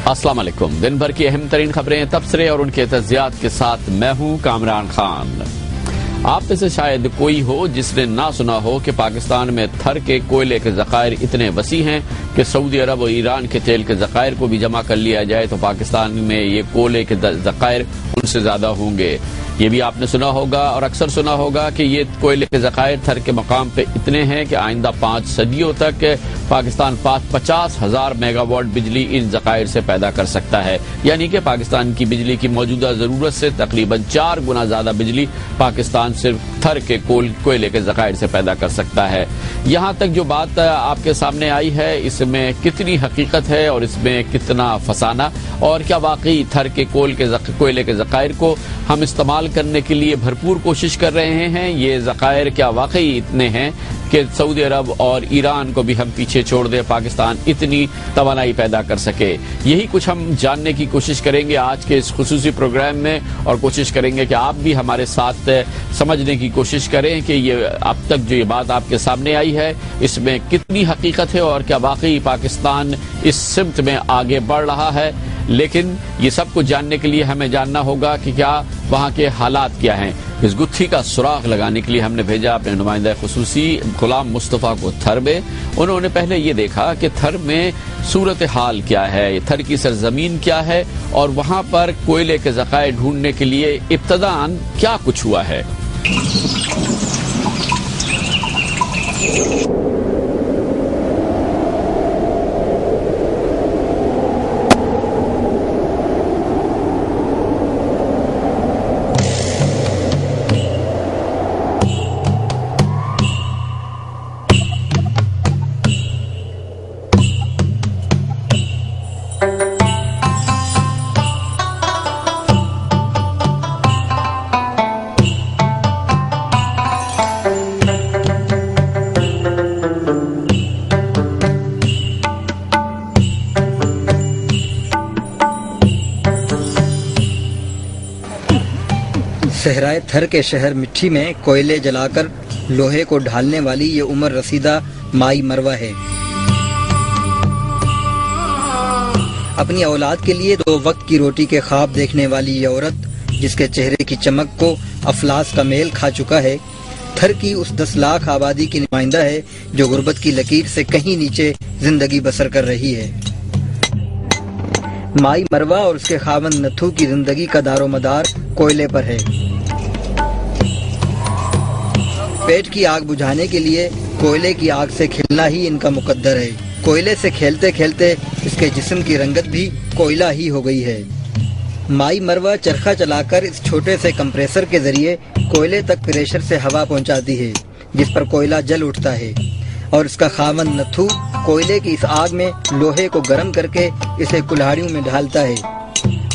अस्सलाम वालेकुम। दिन भर की अहम तरीन खबरें, तबसरे और उनके तज्जियात के साथ मैं हूं कामरान खान। आप में से शायद कोई हो जिसने ना सुना हो कि पाकिस्तान में थर के कोयले के ज़खायर इतने वसी हैं कि सऊदी अरब और ईरान के तेल के ज़खायर को भी जमा कर लिया जाए तो पाकिस्तान में ये कोयले के ज़खायर उनसे ज़्यादा होंगे। ये भी आपने सुना होगा और अक्सर सुना होगा कि ये कोयले के ज़खायर थर के मकाम पे इतने हैं कि आइंदा 5 सदियों तक पाकिस्तान 50,000 मेगावाट बिजली इन ज़खायर से पैदा कर सकता है। यानी कि पाकिस्तान की बिजली की मौजूदा ज़रूरत से तकरीबन 4 गुना ज़्यादा बिजली पाकिस्तान सिर्फ थर के कोयले के ज़खायर से पैदा कर सकता है। यहाँ तक जो बात आपके सामने आई है इसमें कितनी हकीकत है और इसमें कितना फसाना, और क्या वाकई थर के कोयले के ज़खायर को हम इस्तेमाल करने के लिए भरपूर कोशिश कर रहे हैं? ये ज़खायर क्या वाकई इतने हैं कि सऊदी अरब और ईरान को भी हम पीछे छोड़ दें, पाकिस्तान इतनी तवानाई पैदा कर सके? यही कुछ हम जानने की कोशिश करेंगे आज के इस खुसूसी प्रोग्राम में, और कोशिश करेंगे कि आप भी हमारे साथ समझने की कोशिश करें कि ये अब तक जो ये बात आपके सामने आई है इसमें कितनी हकीकत है और क्या वाकई पाकिस्तान इस सिमत में आगे बढ़ रहा है। लेकिन ये सब कुछ जानने के लिए हमें जानना होगा कि क्या वहाँ के हालात क्या हैं। इस गुत्थी का सुराग लगाने के लिए हमने भेजा अपने नुमाइंदा खुसूसी गुलाम मुस्तफ़ा को थर में। उन्होंने पहले ये देखा कि थर में सूरत हाल क्या है, थर की सरजमीन क्या है और वहाँ पर कोयले के ज़खायर ढूंढने के लिए इब्तदान क्या कुछ हुआ है। सहराए थर के शहर मिट्टी में कोयले जलाकर लोहे को ढालने वाली ये उम्र रसीदा माई मरवा है। अपनी औलाद के लिए 2 वक्त की रोटी के ख्वाब देखने वाली ये औरत, जिसके चेहरे की चमक को अफलास का मेल खा चुका है, थर की उस 10 लाख आबादी की नुमाइंदा है जो गुर्बत की लकीर से कहीं नीचे जिंदगी बसर कर रही है। माई मरवा और उसके खावंद नथु की जिंदगी का दारोमदार कोयले पर है। पेट की आग बुझाने के लिए कोयले की आग से खिलना ही इनका मुकद्दर है। कोयले से खेलते खेलते इसके जिस्म की रंगत भी कोयला ही हो गई है। माई मरवा चरखा चलाकर इस छोटे से कंप्रेसर के जरिए कोयले तक प्रेशर से हवा पहुंचाती है, जिस पर कोयला जल उठता है, और इसका खावंद नथु कोयले की इस आग में लोहे को गर्म करके इसे कुल्हाड़ियों में ढालता है,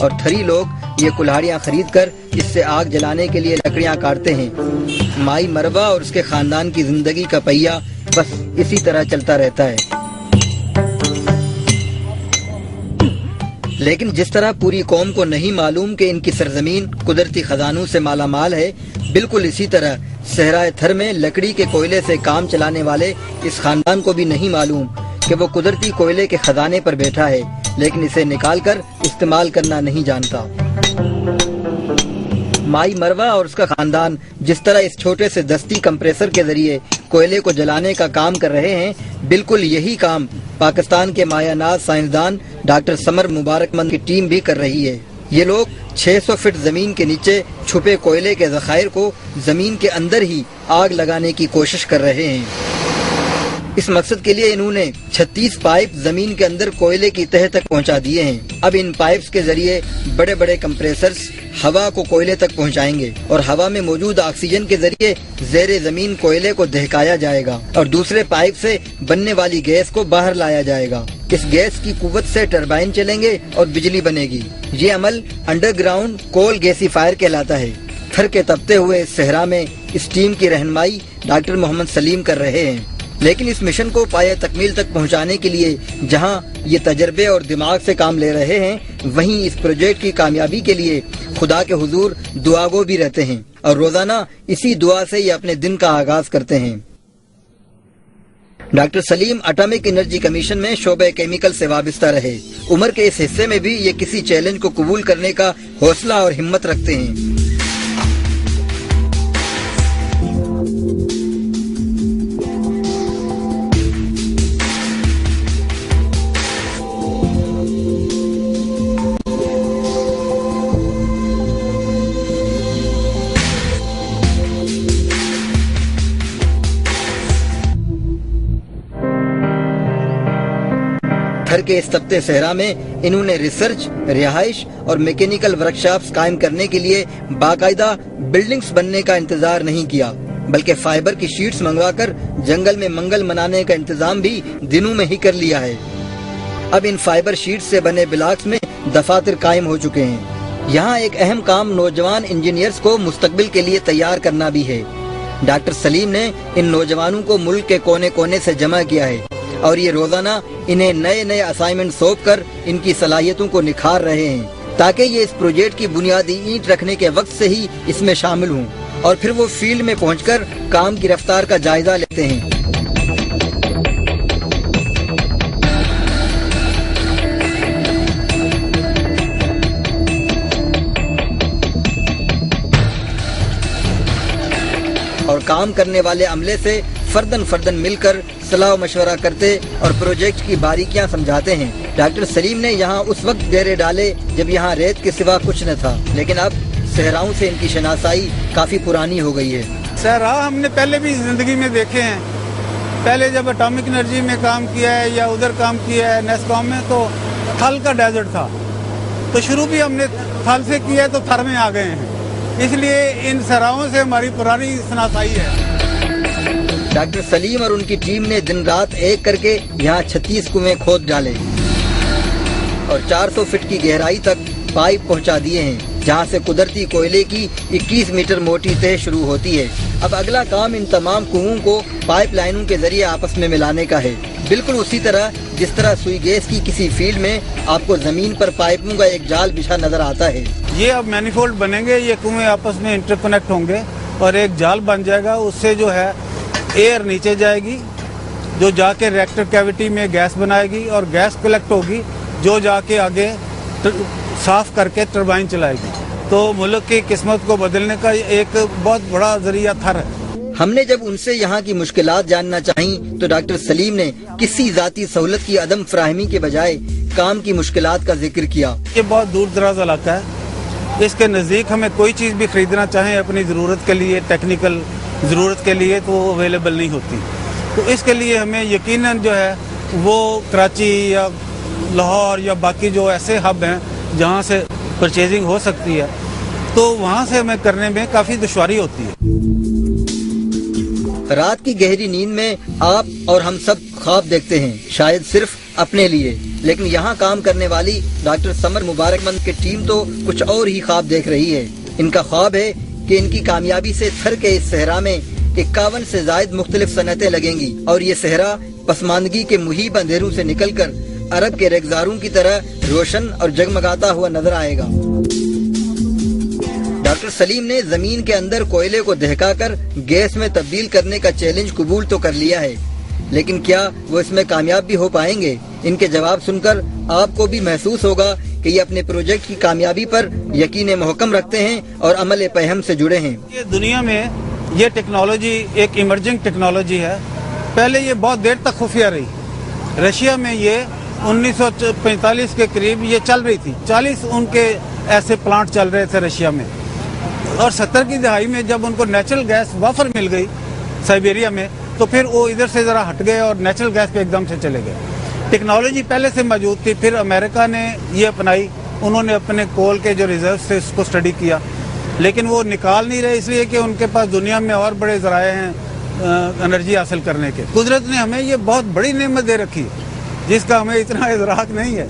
और थरी लोग ये कुल्हाड़ियाँ खरीद कर इससे आग जलाने के लिए लकड़ियाँ काटते हैं। माई मरवा और उसके खानदान की जिंदगी का पहिया बस इसी तरह चलता रहता है। लेकिन जिस तरह पूरी कौम को नहीं मालूम कि इनकी सरजमीन कुदरती खजानों से मालामाल है, बिल्कुल इसी तरह सहराए थर में लकड़ी के कोयले से काम चलाने वाले इस खानदान को भी नहीं मालूम कि वो कुदरती कोयले के खजाने पर बैठा है, लेकिन इसे निकालकर इस्तेमाल करना नहीं जानता। माई मरवा और उसका खानदान जिस तरह इस छोटे से दस्ती कंप्रेसर के जरिए कोयले को जलाने का काम कर रहे हैं, बिल्कुल यही काम पाकिस्तान के मायानाज साइंसदान डॉक्टर समर मुबारकमंद की टीम भी कर रही है। ये लोग 600 फीट जमीन के नीचे छुपे कोयले के ज़खायर को जमीन के अंदर ही आग लगाने की कोशिश कर रहे हैं। इस मकसद के लिए इन्होंने 36 पाइप जमीन के अंदर कोयले की तह तक पहुंचा दिए हैं। अब इन पाइप्स के जरिए बड़े बड़े कंप्रेसर्स हवा को कोयले तक पहुंचाएंगे और हवा में मौजूद ऑक्सीजन के जरिए ज़ेरे जमीन कोयले को दहकाया जाएगा और दूसरे पाइप से बनने वाली गैस को बाहर लाया जाएगा। इस गैस की कुव्वत से टरबाइन चलेंगे और बिजली बनेगी। ये अमल अंडरग्राउंड कोल गैसीफायर कहलाता है। थर के तपते हुए इस सहरा में इस टीम की रहनुमाई डॉक्टर मोहम्मद सलीम कर रहे हैं। लेकिन इस मिशन को पाए तकमील तक पहुंचाने के लिए जहां ये तजर्बे और दिमाग से काम ले रहे हैं, वहीं इस प्रोजेक्ट की कामयाबी के लिए खुदा के हुजूर दुआगो भी रहते हैं और रोजाना इसी दुआ से ये अपने दिन का आगाज करते हैं। Doctor Salim atomic energy commission में शोबे केमिकल से वाबस्ता रहे। उम्र के इस हिस्से में भी ये किसी चैलेंज को कबूल करने का हौसला और हिम्मत रखते हैं। थर के इस तपते सहरा में इन्होंने रिसर्च, रिहाइश और मैकेनिकल वर्कशॉप्स कायम करने के लिए बाकायदा बिल्डिंग्स बनने का इंतजार नहीं किया, बल्कि फाइबर की शीट्स मंगवाकर जंगल में मंगल मनाने का इंतजाम भी दिनों में ही कर लिया है। अब इन फाइबर शीट्स से बने ब्लॉक्स में दफातर कायम हो चुके हैं। यहाँ एक अहम काम नौजवान इंजीनियर्स को मुस्तकबिल के लिए तैयार करना भी है। डॉक्टर सलीम ने इन नौजवानों को मुल्क के कोने कोने से जमा किया है और ये रोजाना इन्हें नए नए असाइनमेंट सौंप कर इनकी सलाहियतों को निखार रहे हैं, ताकि ये इस प्रोजेक्ट की बुनियादी ईंट रखने के वक्त से ही इसमें शामिल हों और फिर वो फील्ड में पहुंचकर काम की रफ्तार का जायजा लेते हैं। और काम करने वाले अमले से फर्दन फर्दन मिलकर सलाह मशवरा करते और प्रोजेक्ट की बारीकियां समझाते हैं। डॉक्टर सलीम ने यहाँ उस वक्त डेरे डाले जब यहाँ रेत के सिवा कुछ न था, लेकिन अब सहराओं से इनकी शनासाई काफी पुरानी हो गई है। सहरा हमने पहले भी जिंदगी में देखे हैं। पहले जब एटॉमिक एनर्जी में काम किया है या उधर काम किया है नेस्कॉम में, तो थल का डेजर्ट था, तो शुरू भी हमने थल से किया है, तो थर में आ गए हैं। इसलिए इन सहराओं से हमारी पुरानी शनासाई है। डॉक्टर सलीम और उनकी टीम ने दिन रात एक करके यहाँ 36 कुएं खोद डाले और 400 फीट की गहराई तक पाइप पहुँचा दिए हैं, जहाँ से कुदरती कोयले की 21 मीटर मोटी तह शुरू होती है। अब अगला काम इन तमाम कुओं को पाइप लाइनों के जरिए आपस में मिलाने का है, बिल्कुल उसी तरह जिस तरह सुई गैस की किसी फील्ड में आपको जमीन पर पाइपों का एक जाल बिछा नजर आता है। ये अब मैनिफोल्ड बनेंगे, ये कुएं आपस में इंटरकनेक्ट होंगे और एक जाल बन जाएगा। उससे जो है एयर नीचे जाएगी, जो जाके रिएक्टर कैविटी में गैस बनाएगी और गैस कलेक्ट होगी, जो जाके आगे साफ करके टरबाइन चलाएगी। तो मुल्क की किस्मत को बदलने का एक बहुत बड़ा जरिया थर है। हमने जब उनसे यहाँ की मुश्किलात जानना चाही तो डॉक्टर सलीम ने किसी जाती सहूलत की अदम फराहमी के बजाय काम की मुश्किलात का जिक्र किया। ये बहुत दूर दराज इलाका है, इसके नज़दीक हमें कोई चीज़ भी खरीदना चाहें अपनी ज़रूरत के लिए, टेक्निकल ज़रूरत के लिए, तो वो अवेलेबल नहीं होती। तो इसके लिए हमें यकीनन जो है वो कराची या लाहौर या बाकी जो ऐसे हब हैं जहाँ से परचेजिंग हो सकती है, तो वहाँ से हमें करने में काफ़ी दुश्वारी होती है। रात की गहरी नींद में आप और हम सब ख्वाब देखते हैं, शायद सिर्फ अपने लिए, लेकिन यहाँ काम करने वाली डॉक्टर समर मुबारकमंद की टीम तो कुछ और ही ख्वाब देख रही है। इनका ख्वाब है कि इनकी कामयाबी से थर के इस सहरा में 51 से ज्यादा मुख्तलिफ सनतें लगेंगी और ये सहरा पसमानदगी के मुहीब अंधेरों से निकलकर अरब के रेगजारों की तरह रोशन और जगमगाता हुआ नजर आएगा। डॉक्टर सलीम ने जमीन के अंदर कोयले को दहकाकर गैस में तब्दील करने का चैलेंज कबूल तो कर लिया है, लेकिन क्या वो इसमें कामयाब भी हो पाएंगे? इनके जवाब सुनकर आपको भी महसूस होगा कि ये अपने प्रोजेक्ट की कामयाबी पर यकीन महकम रखते हैं और अमल पहम से जुड़े हैं। ये दुनिया में ये टेक्नोलॉजी एक इमर्जिंग टेक्नोलॉजी है। पहले ये बहुत देर तक खुफिया रही। रशिया में ये 1945 के करीब ये चल रही थी। 40 उनके ऐसे प्लांट चल रहे थे रशिया में, और 70 की दहाई में जब उनको नेचुरल गैस वाफर मिल गई साइबेरिया में, तो फिर वो इधर से ज़रा हट गए और नेचुरल गैस पे एकदम से चले गए। टेक्नोलॉजी पहले से मौजूद थी, फिर अमेरिका ने ये अपनाई। उन्होंने अपने कोल के जो रिजर्व थे उसको स्टडी किया, लेकिन वो निकाल नहीं रहे, इसलिए कि उनके पास दुनिया में और बड़े ज़राए हैं एनर्जी हासिल करने के। कुदरत ने हमें ये बहुत बड़ी नेमत दे रखी है, जिसका हमें इतना इदराक नहीं है।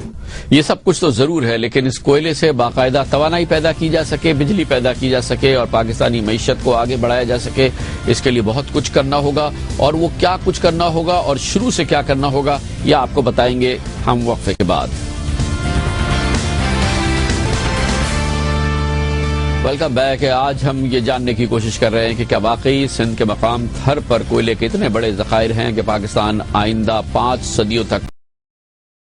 ये सब कुछ तो जरूर है, लेकिन इस कोयले से बाकायदा तवानाई पैदा की जा सके, बिजली पैदा की जा सके और पाकिस्तानी मईशत को आगे बढ़ाया जा सके, इसके लिए बहुत कुछ करना होगा। और वो क्या कुछ करना होगा और शुरू से क्या करना होगा, ये आपको बताएंगे हम वक्फे के बाद। Welcome back. آج ہم یہ جاننے کی کوشش کر رہے ہیں کہ کیا واقعی سندھ کے مقام تھر پر کوئلے کے اتنے بڑے ذخائر ہیں کہ پاکستان آئندہ 5 صدیوں تک